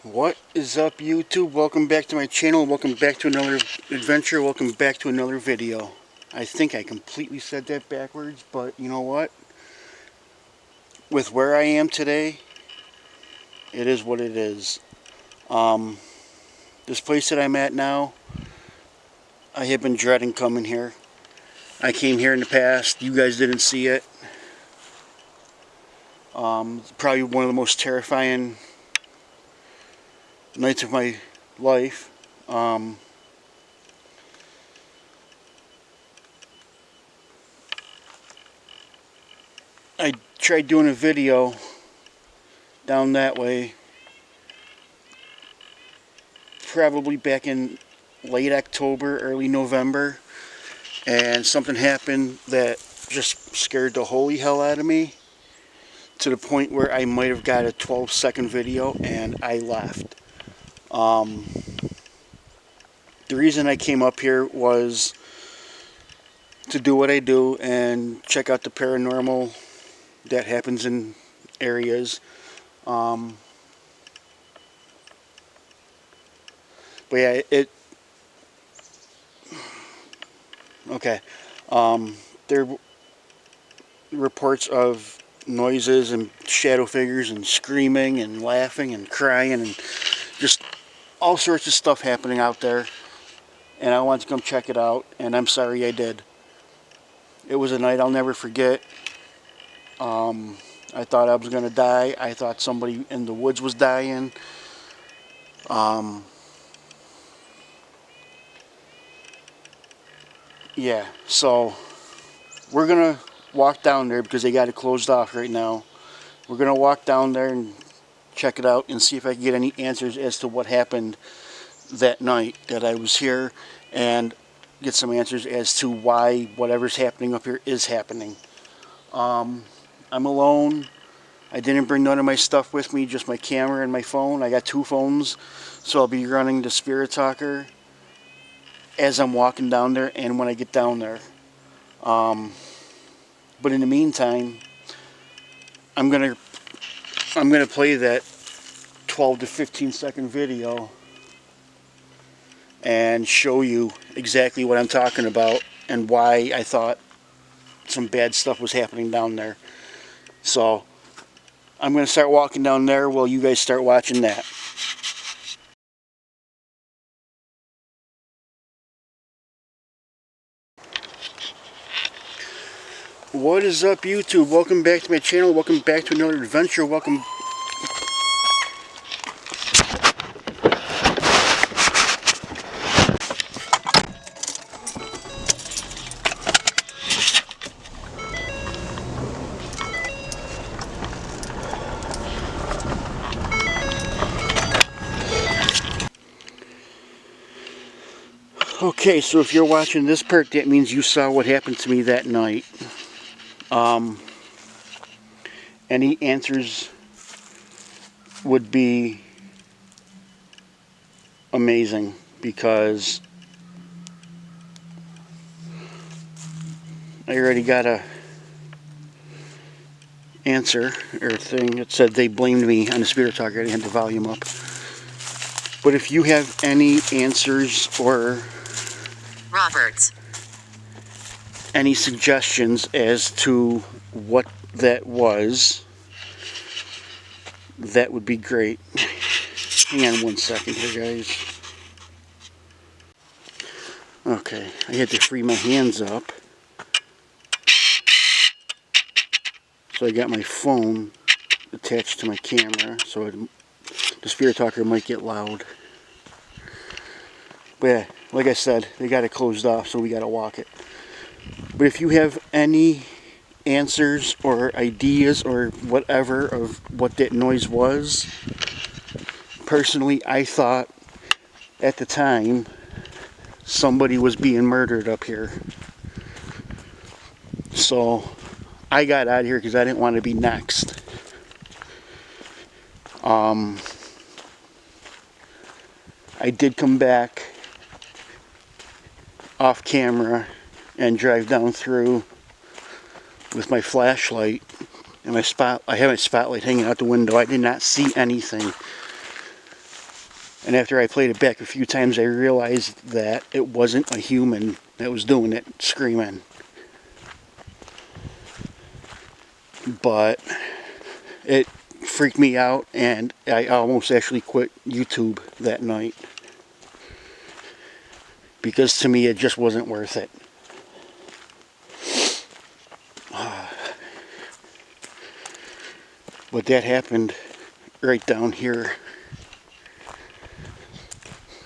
What is up, YouTube? Welcome back to my channel. Welcome back to another adventure. Welcome back to another video. I think I completely said that backwards, but you know what? With where I am today, it is what it is. This place that I'm at now, I have been dreading coming here. I came here in the past. You guys didn't see it. Probably one of the most terrifying nights of my life. I tried doing a video down that way probably back in late October, early November, and something happened that just scared the holy hell out of me to the point where I might have got a 12-second video and I left. The reason I came up here was to do what I do and check out the paranormal that happens in areas. But yeah, okay. There were reports of noises and shadow figures and screaming and laughing and crying and just all sorts of stuff happening out there. And I wanted to come check it out, and I'm sorry I did. It was a night I'll never forget. I thought I was going to die. I thought somebody in the woods was dying. Yeah, so we're going to walk down there because they got it closed off right now. We're going to walk down there and check it out and see if I can get any answers as to what happened that night that I was here, and get some answers as to why whatever's happening up here is happening. I'm alone. I didn't bring none of my stuff with me, just my camera and my phone. I got two phones, so I'll be running the Spirit Talker as I'm walking down there and when I get down there. But in the meantime, I'm gonna play that 12 to 15 second video and show you exactly what I'm talking about and why I thought some bad stuff was happening down there. So I'm going to start walking down there while you guys start watching that. What is up, YouTube? Welcome back to my channel. Welcome back to another adventure. Welcome. Okay, so if you're watching this part, that means you saw what happened to me that night. Any answers would be amazing, because I already got a answer or thing that said they blamed me on the Spirit Talker. I didn't have the volume up. But if you have any answers or any suggestions as to what that was, that would be great. Hang on one second here, guys. Okay, I had to free my hands up. So I got my phone attached to my camera, so the Spirit Talker might get loud. But yeah, like I said, they got it closed off, so we got to walk it. But if you have any answers or ideas or whatever of what that noise was, personally, I thought at the time somebody was being murdered up here. So I got out of here because I didn't want to be next. I did come back off camera and drive down through with my flashlight and I have my spotlight hanging out the window. I did not see anything. And after I played it back a few times, I realized that it wasn't a human that was doing it, screaming. But it freaked me out, and I almost actually quit YouTube that night. Because to me, it just wasn't worth it. But that happened right down here.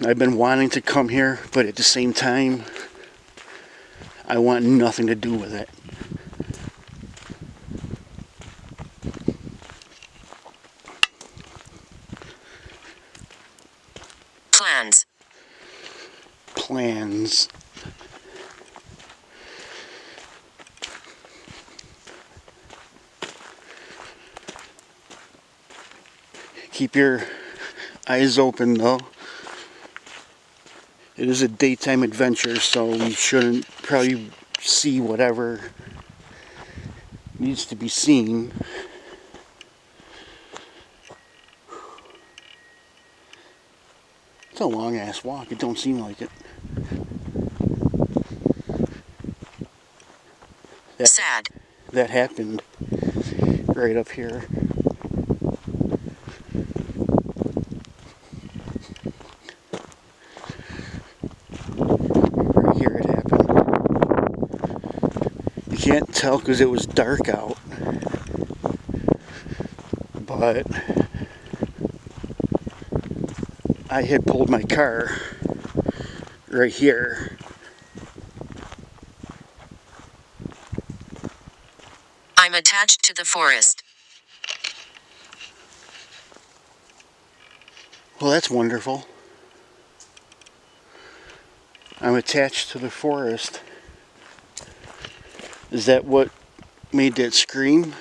I've been wanting to come here, but at the same time, I want nothing to do with it. Plans. Keep your eyes open though. It is a daytime adventure, so we shouldn't probably see whatever needs to be seen. It's a long ass walk, it don't seem like it. That happened right up here. Right here it happened. You can't tell because it was dark out. But I had pulled my car right here. I'm attached to the forest. Well, that's wonderful. I'm attached to the forest. Is that what made that scream?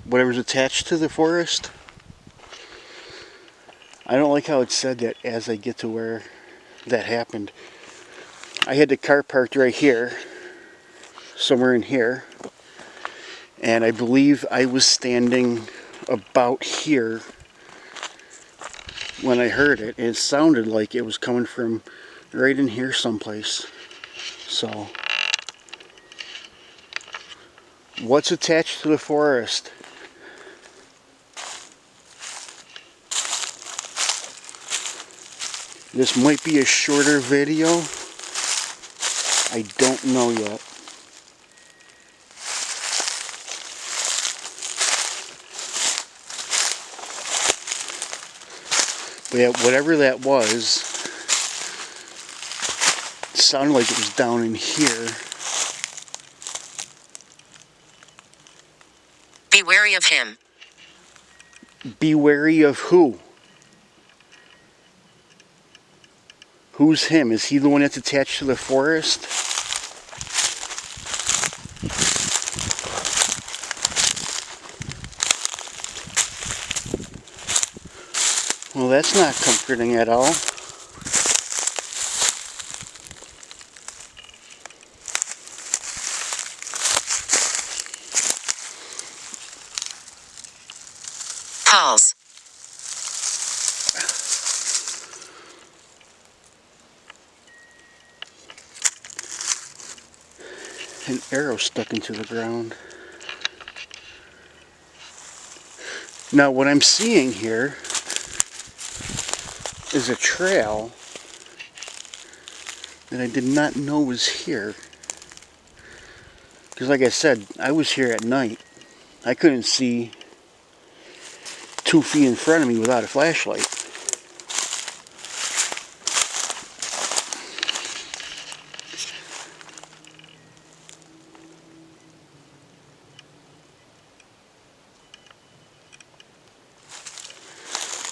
Whatever's attached to the forest? I don't like how it said that as I get to where that happened. I had the car parked right here, somewhere in here, and I believe I was standing about here when I heard it. It sounded like it was coming from right in here someplace. So, what's attached to the forest? This might be a shorter video. I don't know yet. But yeah, whatever that was, it sounded like it was down in here. Be wary of him. Be wary of who? Who's him? Is he the one that's attached to the forest? Well, that's not comforting at all. Pulse. An arrow stuck into the ground. Now, what I'm seeing here is a trail that I did not know was here. Because like I said, I was here at night. I couldn't see 2 feet in front of me without a flashlight.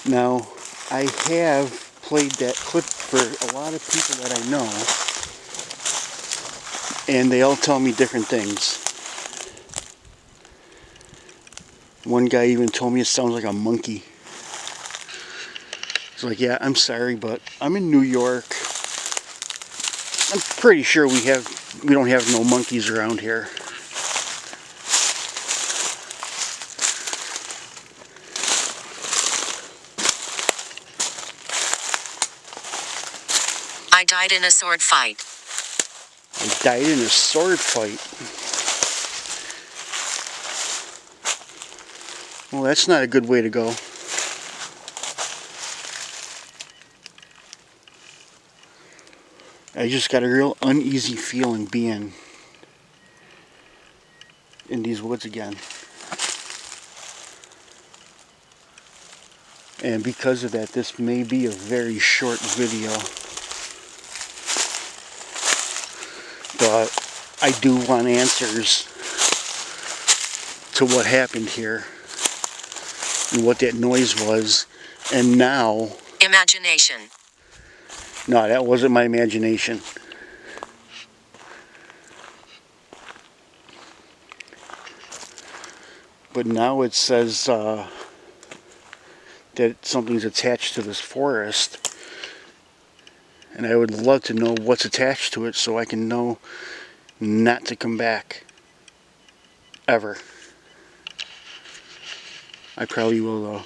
Now, I have played that clip for a lot of people that I know, and they all tell me different things. One guy even told me it sounds like a monkey. It's like, yeah, I'm sorry, but I'm in New York. I'm pretty sure we don't have no monkeys around here. died in a sword fight. I died in a sword fight. Well, that's not a good way to go. I just got a real uneasy feeling being in these woods again. And because of that, this may be a very short video. But I do want answers to what happened here and what that noise was. And now... Imagination. No, that wasn't my imagination. But now it says that something's attached to this forest. And I would love to know what's attached to it so I can know not to come back. Ever. I probably will though.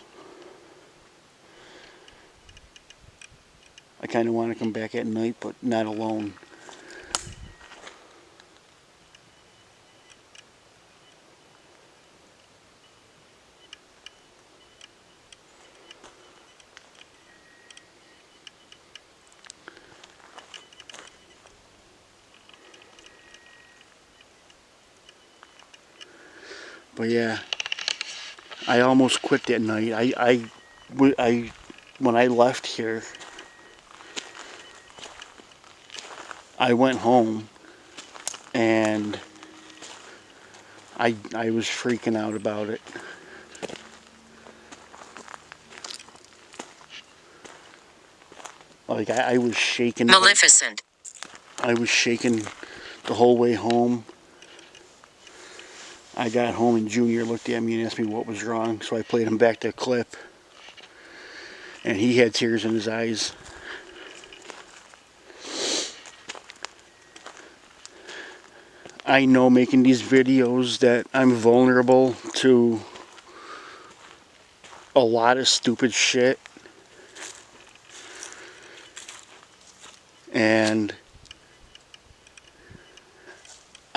I kind of want to come back at night, but not alone. But yeah, I almost quit that night. When I left here, I went home and I was freaking out about it. Like I was shaking. Maleficent. I was shaking the whole way home. I got home and Junior looked at me and asked me what was wrong, so I played him back the clip. And he had tears in his eyes. I know making these videos that I'm vulnerable to a lot of stupid shit. And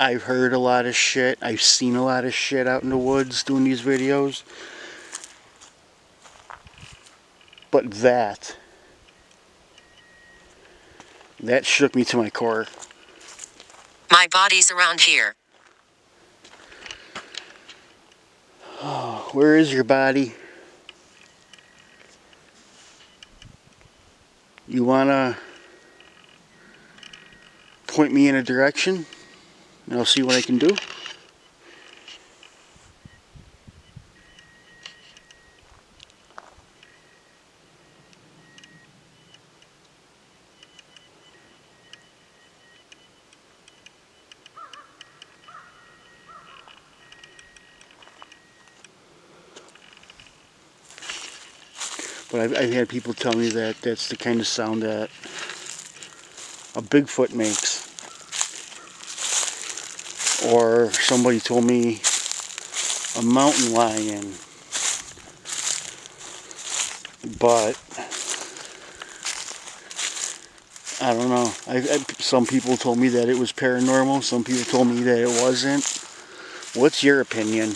I've heard a lot of shit. I've seen a lot of shit out in the woods doing these videos. But that shook me to my core. My body's around here. Oh, where is your body? You wanna point me in a direction and I'll see what I can do? But I've had people tell me that that's the kind of sound that a Bigfoot makes. Or somebody told me a mountain lion. But I don't know. Some people told me that it was paranormal. Some people told me that it wasn't. What's your opinion?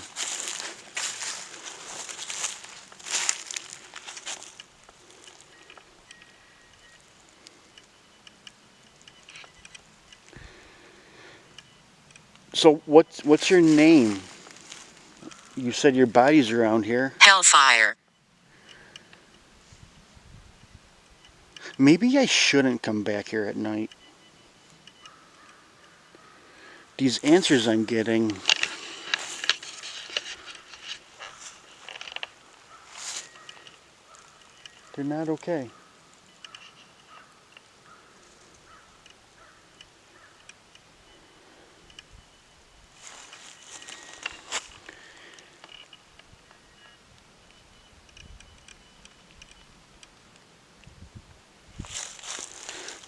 So what's your name? You said your body's around here. Hellfire. Maybe I shouldn't come back here at night. These answers I'm getting, they're not okay.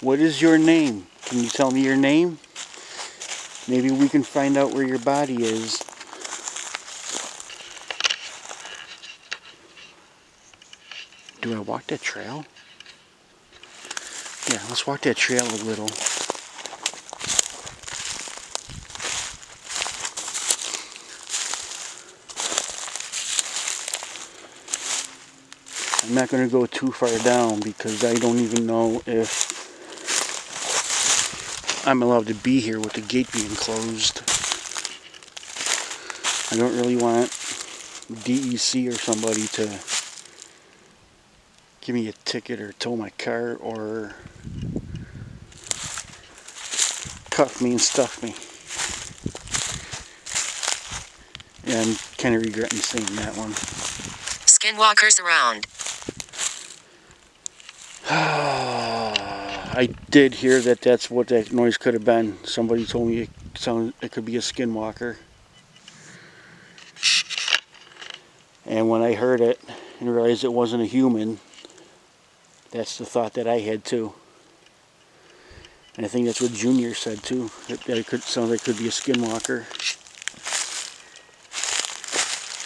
What is your name? Can you tell me your name? Maybe we can find out where your body is. Do I walk that trail? Yeah, let's walk that trail a little. I'm not going to go too far down because I don't even know if I'm allowed to be here with the gate being closed. I don't really want DEC or somebody to give me a ticket or tow my car or cuff me and stuff me. Yeah, I'm kind of regretting saying that one. Skinwalkers around. I did hear that that's what that noise could have been. Somebody told me it could be a skinwalker. And when I heard it and realized it wasn't a human, that's the thought that I had too. And I think that's what Junior said too. That it could sound like it could be a skinwalker.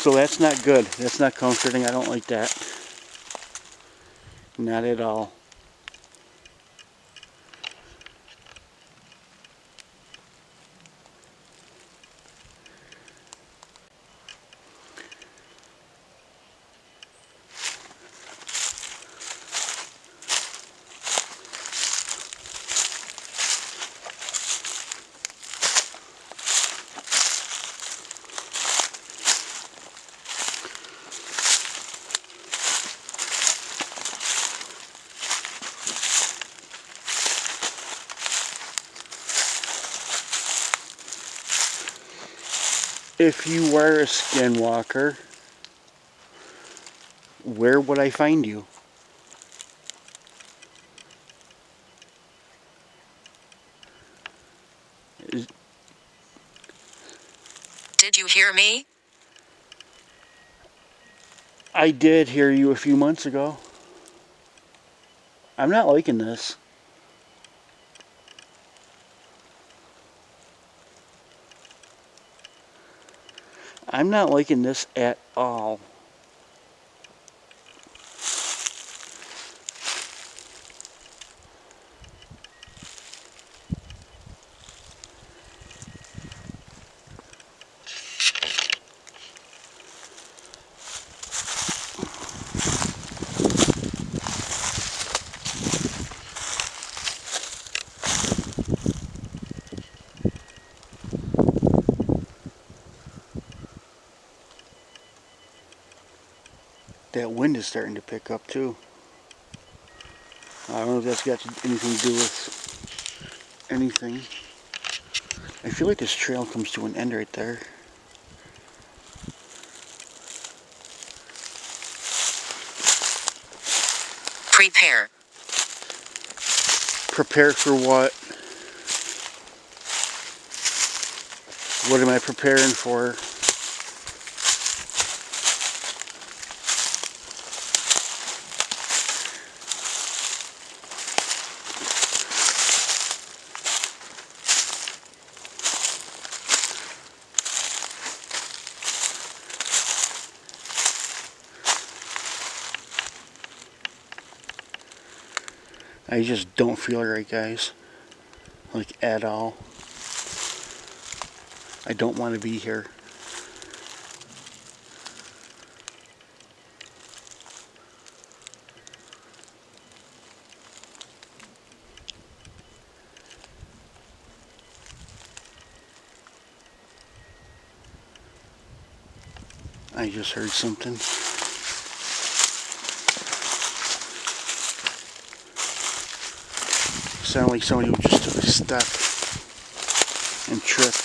So that's not good. That's not comforting. I don't like that. Not at all. If you were a skinwalker, where would I find you? Did you hear me? I did hear you a few months ago. I'm not liking this. I'm not liking this at all. That wind is starting to pick up too. I don't know if that's got anything to do with anything. I feel like this trail comes to an end right there. Prepare. Prepare for what? What am I preparing for? I just don't feel it right, guys. Like, at all. I don't want to be here. I just heard something. Sounded like somebody who just took a step and tripped.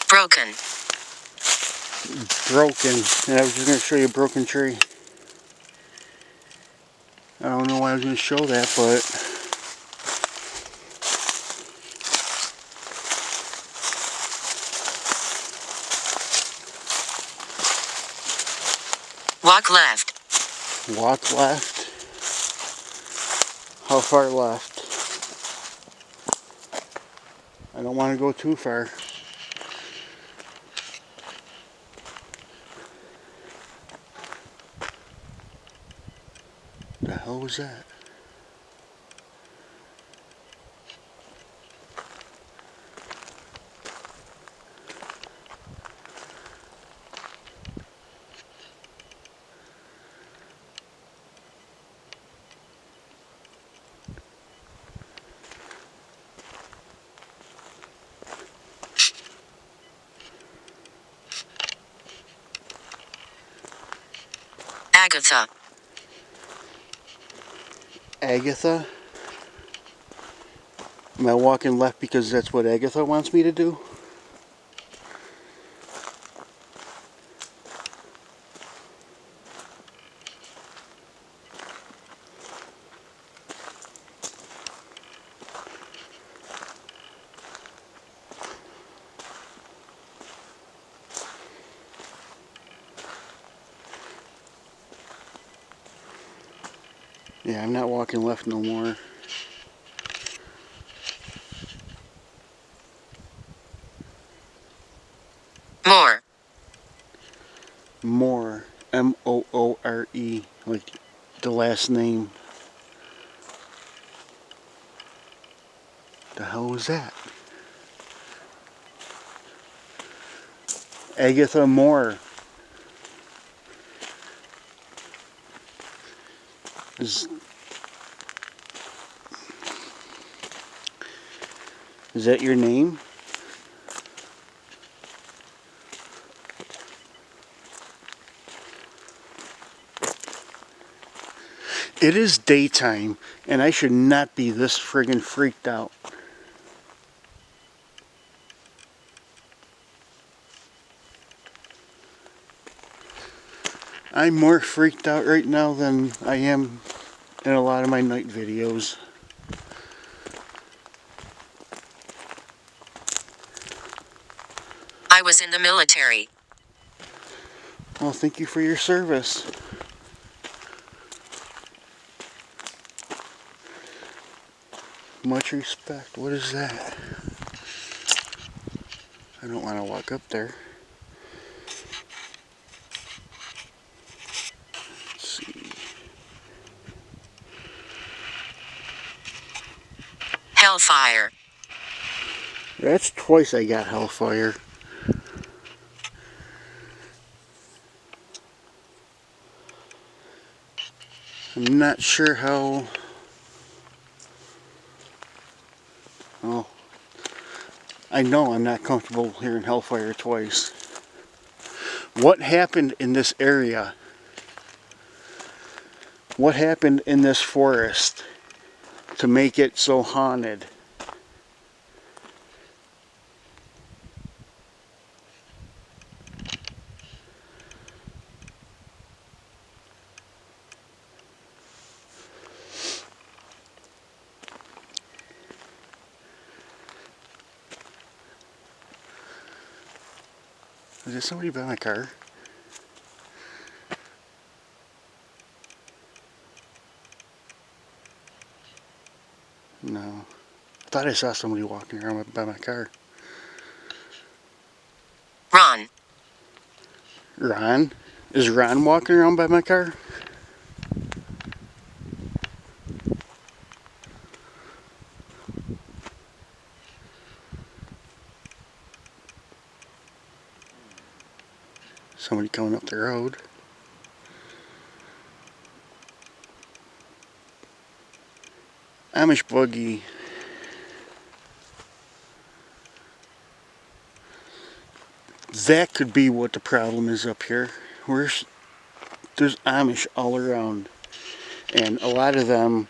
Broken. Broken. And I was just going to show you a broken tree. I don't know why I was going to show that, but Walk left. Walk left. How far left? I don't want to go too far. The hell was that? Agatha. Agatha? Am I walking left because that's what Agatha wants me to do? Yeah, I'm not walking left no more. More. Moore. M-O-O-R-E. Like the last name. The hell was that? Agatha Moore. Is that your name? It is daytime, and I should not be this friggin' freaked out. I'm more freaked out right now than I am in a lot of my night videos. I was in the military. Well, thank you for your service. Much respect. What is that? I don't want to walk up there. Let's see. Hellfire. That's twice I got hellfire. I'm not sure how... Oh, I know I'm not comfortable hearing hellfire twice. What happened in this area? What happened in this forest to make it so haunted? Is there somebody by my car? No. I thought I saw somebody walking around by my car. Ron. Ron? Is Ron walking around by my car? Somebody coming up the road. Amish buggy. That could be what the problem is up here. There's Amish all around. And a lot of them,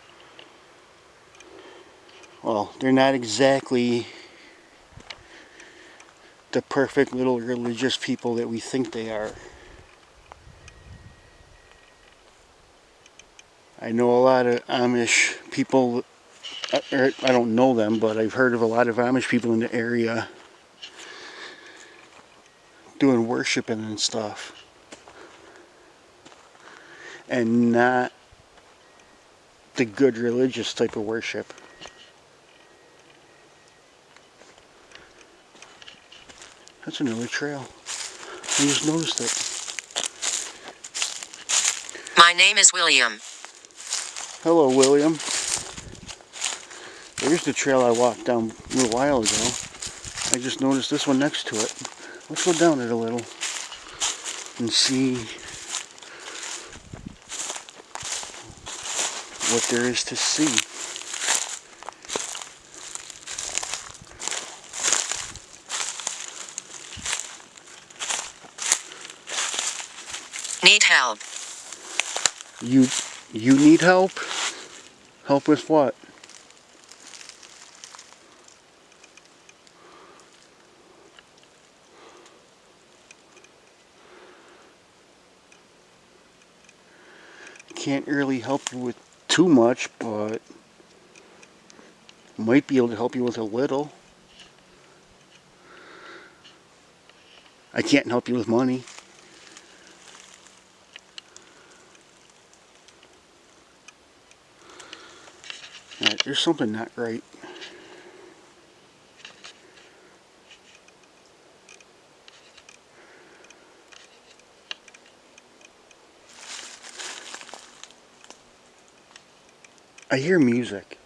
well, they're not exactly the perfect little religious people that we think they are. I know a lot of Amish people, I don't know them, but I've heard of a lot of Amish people in the area doing worshiping and stuff. and not the good religious type of worship. That's another trail. I just noticed it. My name is William. Hello, William. There's the trail I walked down a little while ago. I just noticed this one next to it. Let's go down it a little and see what there is to see. Need help. You need help? Help with what? Can't really help you with too much, but might be able to help you with a little. I can't help you with money. Alright, there's something not right. I hear music.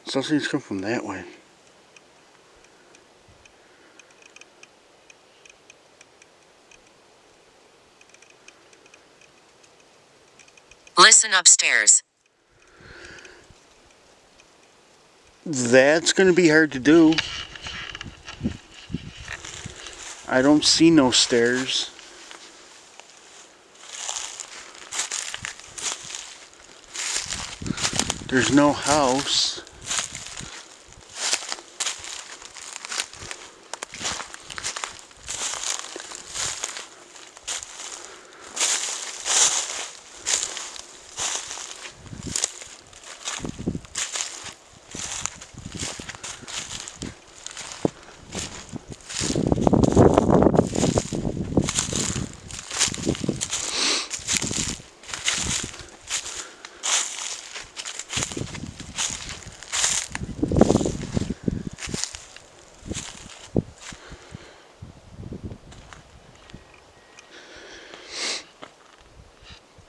Something's come from that way. Listen upstairs. That's gonna be hard to do. I don't see no stairs. There's no house.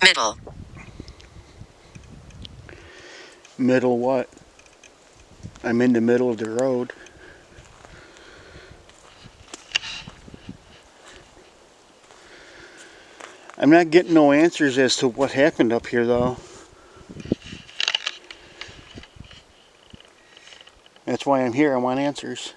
Middle. Middle what? I'm in the middle of the road. I'm not getting no answers as to what happened up here though. That's why I'm here. I want answers.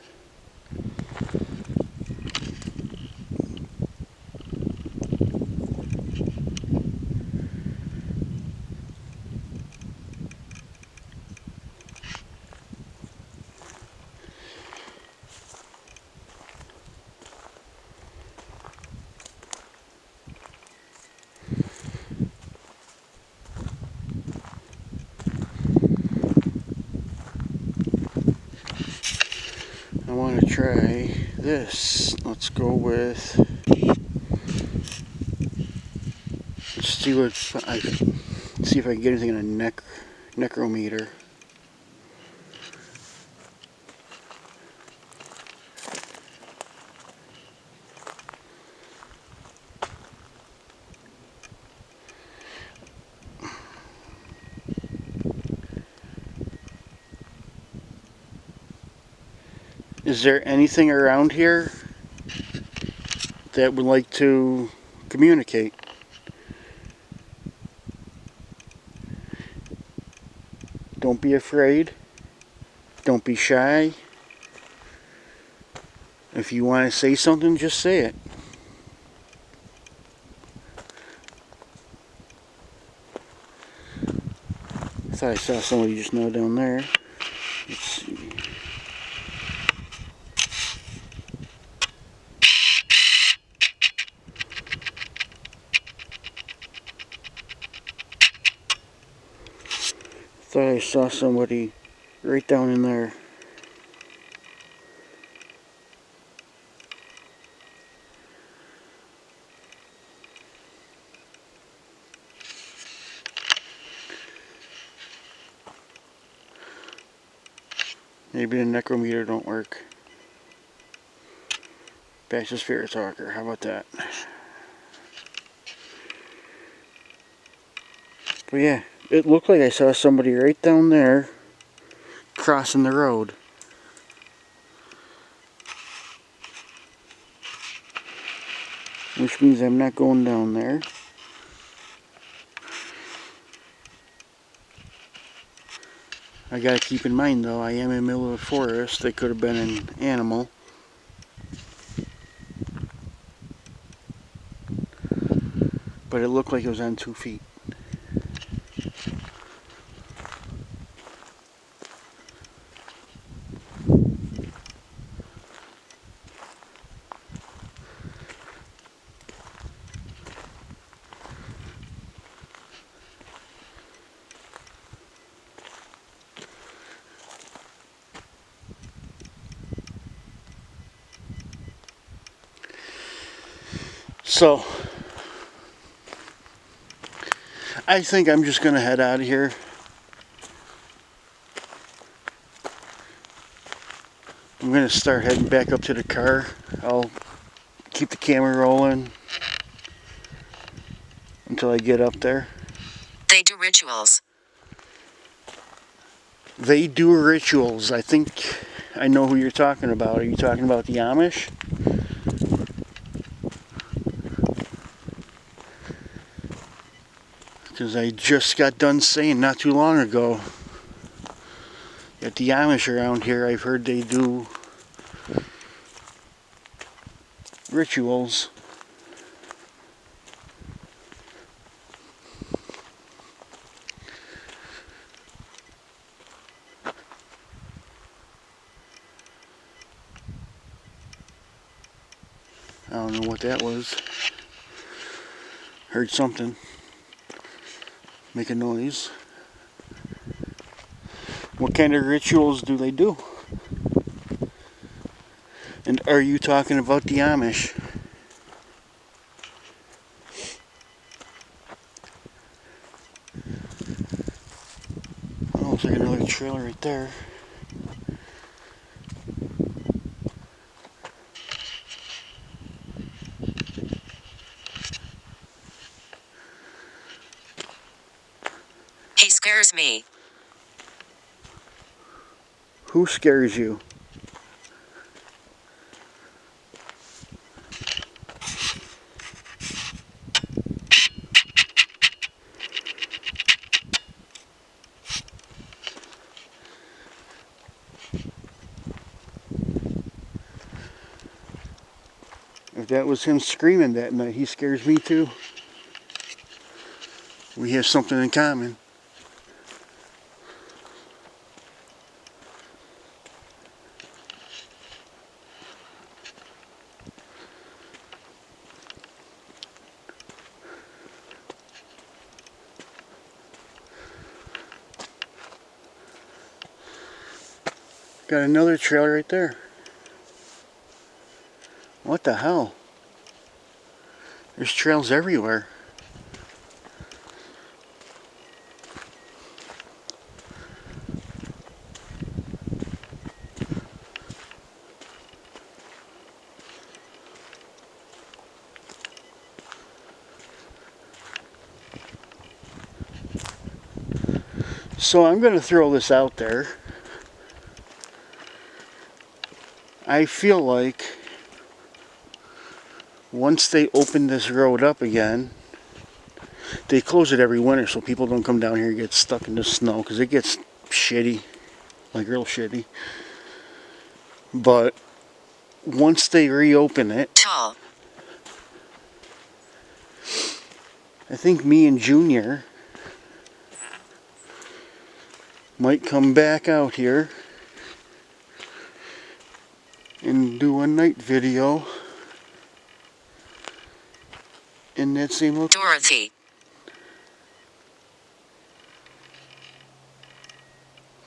I want to try this. Let's go with. Let's see see if I can get anything in a necrometer. Is there anything around here that would like to communicate? Don't be afraid. Don't be shy. If you want to say something, just say it. I thought I saw somebody just now down there. Let's see. Thought I saw somebody right down in there. Maybe the necrometer don't work. Back to Spirit Talker. How about that? But yeah, it looked like I saw somebody right down there crossing the road. Which means I'm not going down there. I gotta keep in mind though, I am in the middle of the forest. They could have been an animal. But it looked like it was on 2 feet. So, I think I'm just gonna head out of here. I'm gonna start heading back up to the car. I'll keep the camera rolling until I get up there. They do rituals. They do rituals. I think I know who you're talking about. Are you talking about the Amish? Because I just got done saying not too long ago that the Amish around here, I've heard they do rituals. I don't know what that was. Heard something make a noise. What kind of rituals do they do? And are you talking about the Amish? Oh, looks like another trailer right there. He scares me. Who scares you? If that was him screaming that night, he scares me too. We have something in common. Got another trailer right there. What the hell? There's trails everywhere. So I'm going to throw this out there. I feel like once they open this road up again, they close it every winter so people don't come down here and get stuck in the snow because it gets shitty, like real shitty. But once they reopen it, Tall. I think me and Junior might come back out here and do a night video in that same location. Dorothy.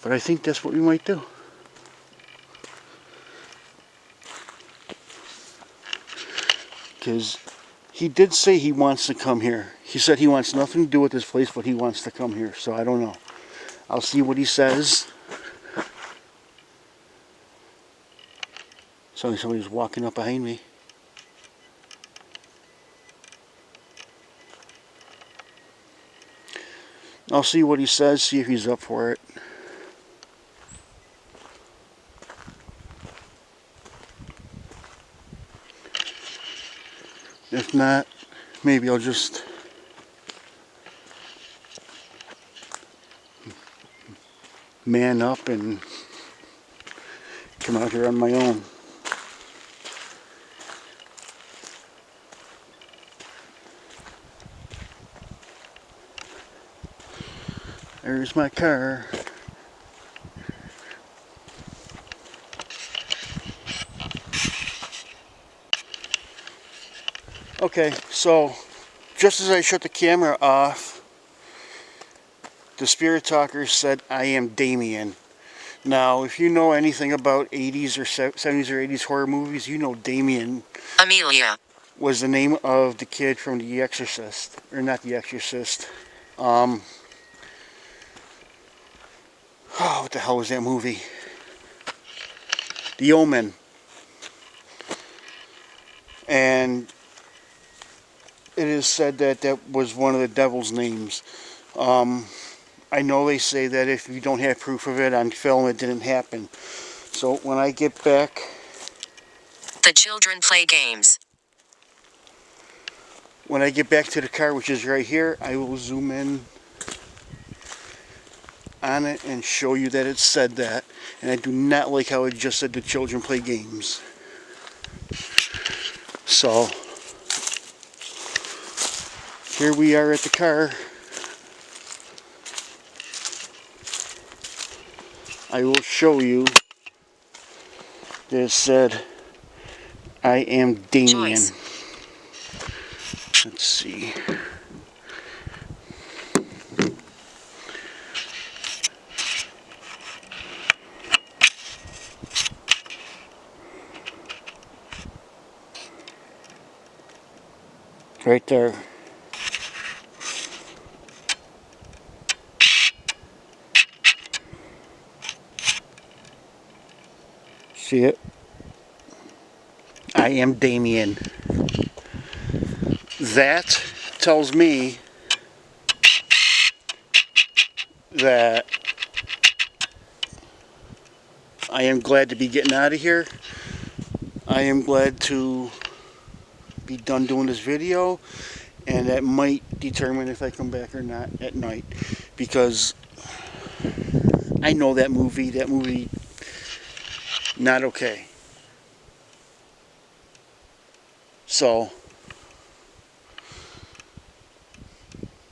But I think that's what we might do. Because he did say he wants to come here. He said he wants nothing to do with this place, but he wants to come here. So I don't know. I'll see what he says. Somebody's walking up behind me. I'll see what he says, see if he's up for it. If not, maybe I'll just man up and come out here on my own. There's my car. Okay, so just as I shut the camera off, the spirit talker said, "I am Damien." Now, if you know anything about 80s or 70s or 80s horror movies, you know Damien Amelia. was the name of the kid from The Exorcist. Or not The Exorcist. Oh, what the hell was that movie? The Omen. And it is said that that was one of the devil's names. I know they say that if you don't have proof of it on film, it didn't happen. So when I get back... The children play games. When I get back to the car, which is right here, I will zoom in on it and show you that it said that. And I do not like how it just said the children play games. So, here we are at the car. I will show you that it said, "I am Damien." Choice. Let's see. Right there. See it? I am Damien. That tells me that I am glad to be getting out of here. I am glad to be done doing this video, and that might determine if I come back or not at night, because I know that movie not okay. So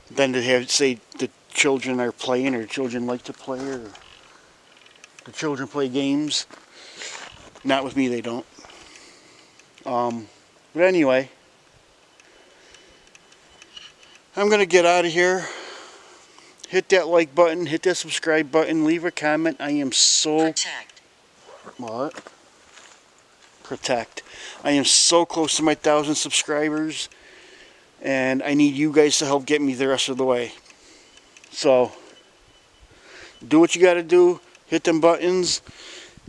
then to have say the children are playing, or children like to play, or the children play games, not with me, they don't. But anyway, I'm gonna get out of here. Hit that like button, hit that subscribe button, leave a comment. I am so... Protect. What? Protect. I am so close to my 1,000 subscribers, and I need you guys to help get me the rest of the way. So, do what you gotta do, hit them buttons,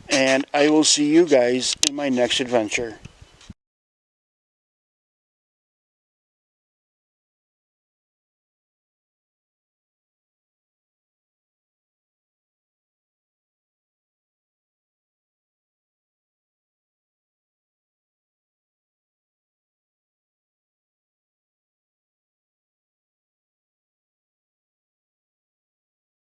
and I will see you guys in my next adventure.